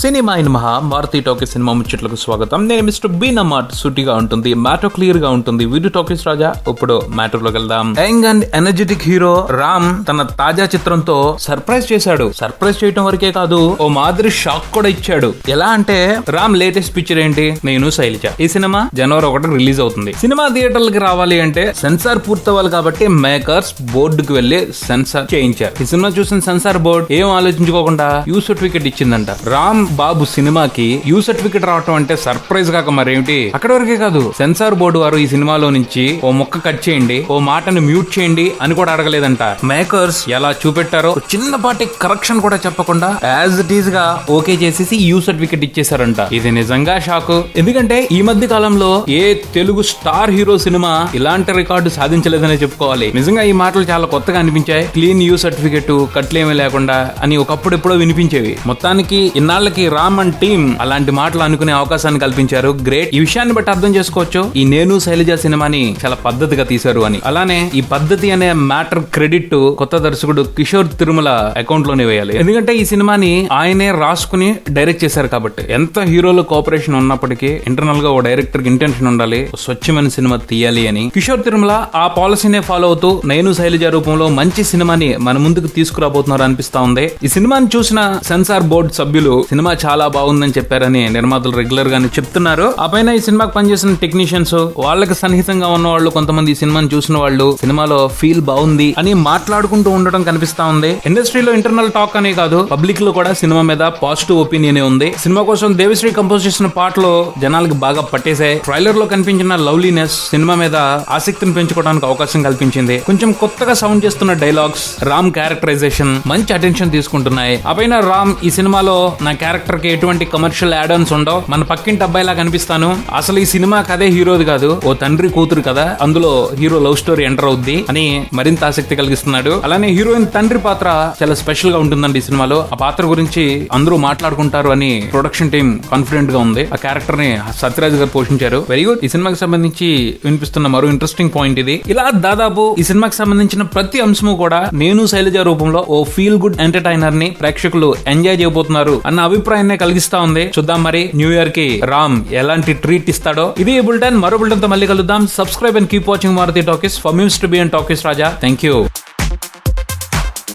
Cinema in మహా Maruti talkies cinema ముచ్చట్లకు స్వాగతం. నేను మిస్టర్ బి నమ్మాట. సూటిగా ఉంటుంది, మ్యాటర్ క్లియర్ గా ఉంటుంది. వీడియో టాకీస్ రాజా. ఇప్పుడు మ్యాటర్ లోకి వెళ్దాం. Young and energetic hero Ram తన తాజా చిత్రంతో సర్ప్రైజ్ చేశాడు. సర్ప్రైజ్ చేయడం వరకే కాదు, ఓ మాదిరి షాక్ కూడా ఇచ్చాడు. ఎలా అంటే రామ్ లేటెస్ట్ పిక్చర్ ఏంటి, నేను శైలజ. ఈ సినిమా జనవరి 1 రిలీజ్ అవుతుంది. సినిమా థియేటర్లకి రావాలి అంటే సెన్సార్ పూర్తవ్వాలి కాబట్టి మేకర్స్ బోర్డుకి వెళ్లి సెన్సార్ చేయించారు. ఈ సినిమా చూసిన సెన్సార్ బోర్డు ఏం ఆలోచించుకోకుండా యూ సర్టిఫికెట్ ఇచ్చిందంట. రామ్ బాబు సినిమాకి యూ సర్టిఫికెట్ రావటం అంటే సర్ప్రైజ్ కాక మరేమిటి. అక్కడ వరకే కాదు, సెన్సార్ బోర్డు వారు ఈ సినిమాలో నుంచి ఓ మొక్క కట్ చేయండి, ఓ మాటను మ్యూట్ చేయండి అని కూడా అడగలేదంట. మేకర్స్ ఎలా చూపెట్టారో చిన్నపాటి కరెక్షన్ కూడా చెప్పకుండా యాజ్ ఇట్ ఈస్ గా ఓకే చేసేసి యూ సర్టిఫికెట్ ఇచ్చేసారంట. ఇది నిజంగా షాక్. ఎందుకంటే ఈ మధ్య కాలంలో ఏ తెలుగు స్టార్ హీరో సినిమా ఇలాంటి రికార్డు సాధించలేదనే చెప్పుకోవాలి. నిజంగా ఈ మాటలు చాలా కొత్తగా అనిపించాయి. క్లీన్ యూ సర్టిఫికెట్, కట్లేమీ లేకుండా అని ఒకప్పుడు ఎప్పుడో వినిపించేవి. మొత్తానికి ఇన్నాళ్ళకి రామ్ అండ్ టీమ్ అలాంటి మాటలు అనుకునే అవకాశాన్ని కల్పించారు. గ్రేట్. ఈ విషయాన్ని బట్టి అర్థం చేసుకోవచ్చు ఈ నేను శైలజ సినిమాని చాలా పద్ధతిగా తీశారు అని. అలానే ఈ పద్ధతి అనే మ్యాటర్ క్రెడిట్ కొత్త దర్శకుడు కిషోర్ తిరుమల అకౌంట్ లోనే వేయాలి. ఎందుకంటే ఈ సినిమాని ఆయనే రాసుకుని డైరెక్ట్ చేశారు కాబట్టి. ఎంత హీరోల కోఆపరేషన్ ఉన్నప్పటికీ ఇంటర్నల్ గా ఓ డైరెక్టర్ కి ఇంటెన్షన్ ఉండాలి, స్వచ్ఛమైన సినిమా తీయాలి అని. కిషోర్ తిరుమల ఆ పాలసీనే ఫాలో అవుతూ నేను శైలజ రూపంలో మంచి సినిమాని మన ముందుకు తీసుకురాబోతున్నారు అనిపిస్తా ఉంది. ఈ సినిమాని చూసిన సెన్సార్ బోర్డు సభ్యులు సినిమా చాలా బాగుందని చెప్పారని నిర్మాతలు రెగ్యులర్ గానే చెప్తున్నారు. ఆ పైన ఈ సినిమాకి పనిచేసిన టెక్నీషియన్స్, వాళ్ళకి సన్నిహితంగా ఉన్న వాళ్ళు కొంతమంది ఈ సినిమాని చూసిన వాళ్ళు సినిమాలో ఫీల్ బాగుంది అని మాట్లాడుకుంటూ ఉండడం కనిపిస్తా ఉంది. ఇండస్ట్రీలో ఇంటర్నల్ టాక్ అనే కాదు, పబ్లిక్ లో కూడా సినిమా మీద పాజిటివ్ ఒపీనియన్ ఉంది. సినిమా కోసం దేవిశ్రీ కంపోజ్ చేసిన పాటలు జనాలకు బాగా పట్టేశాయి. ట్రైలర్ లో కనిపించిన లవ్లీనెస్ సినిమా మీద ఆసక్తిని పెంచుకోవడానికి అవకాశం కల్పించింది. కొంచెం కొత్తగా సౌండ్ చేస్తున్న డైలాగ్స్, రామ్ క్యారెక్టరైజేషన్ మంచి అటెన్షన్ తీసుకుంటున్నాయి. ఆ పైన రామ్ ఈ సినిమాలో నా క్యారెక్టర్ కి ఎటువంటి కమర్షియల్ యాడ్ ఆన్స్ ఉండవు, మన పక్కింటి అబ్బాయిలా కనిపిస్తాను, అసలు ఈ సినిమా కథే హీరోది కాదు, ఓ తండ్రి కూతురు కదా, అందులో హీరో లవ్ స్టోరీ ఎంటర్ అవుద్ది అని మరింత ఆసక్తి కలిగిస్తున్నాడు. అలానే హీరోయిన్ తండ్రి పాత్ర చాలా స్పెషల్ గా ఉంటుందండి ఈ సినిమాలో. ఆ పాత్ర గురించి అందరూ మాట్లాడుకుంటారు అని ప్రొడక్షన్ టీం కాన్ఫిడెంట్ గా ఉంది. ఆ క్యారెక్టర్ ని సత్యరాజ్ గారు పోషించారు. Very good. ఈ సినిమాకి సంబంధించి వినిపిస్తున్న మరో ఇంట్రెస్టింగ్ పాయింట్ ఇది. ఇలా దాదాపు ఈ సినిమాకి సంబంధించిన ప్రతి అంశము కూడా నేను శైలజ రూపంలో ఓ ఫీల్ గుడ్ ఎంటర్టైనర్ ని ప్రేక్షకులు ఎంజాయ్ చేయబోతున్నారు అన్న అభిప్రాయాన్ని కలిగిస్తా ఉంది. చూద్దాం మరి న్యూ ఇయర్ కి రామ్ ఎలాంటి ట్రీట్ ఇస్తాడో. ఇది బులెటిన్. మరో బులెటిన్ తో మళ్ళీ కలుద్దాం. Subscribe and keep watching Maruthi talkies. For muse to be and talkies Raja. Thank you.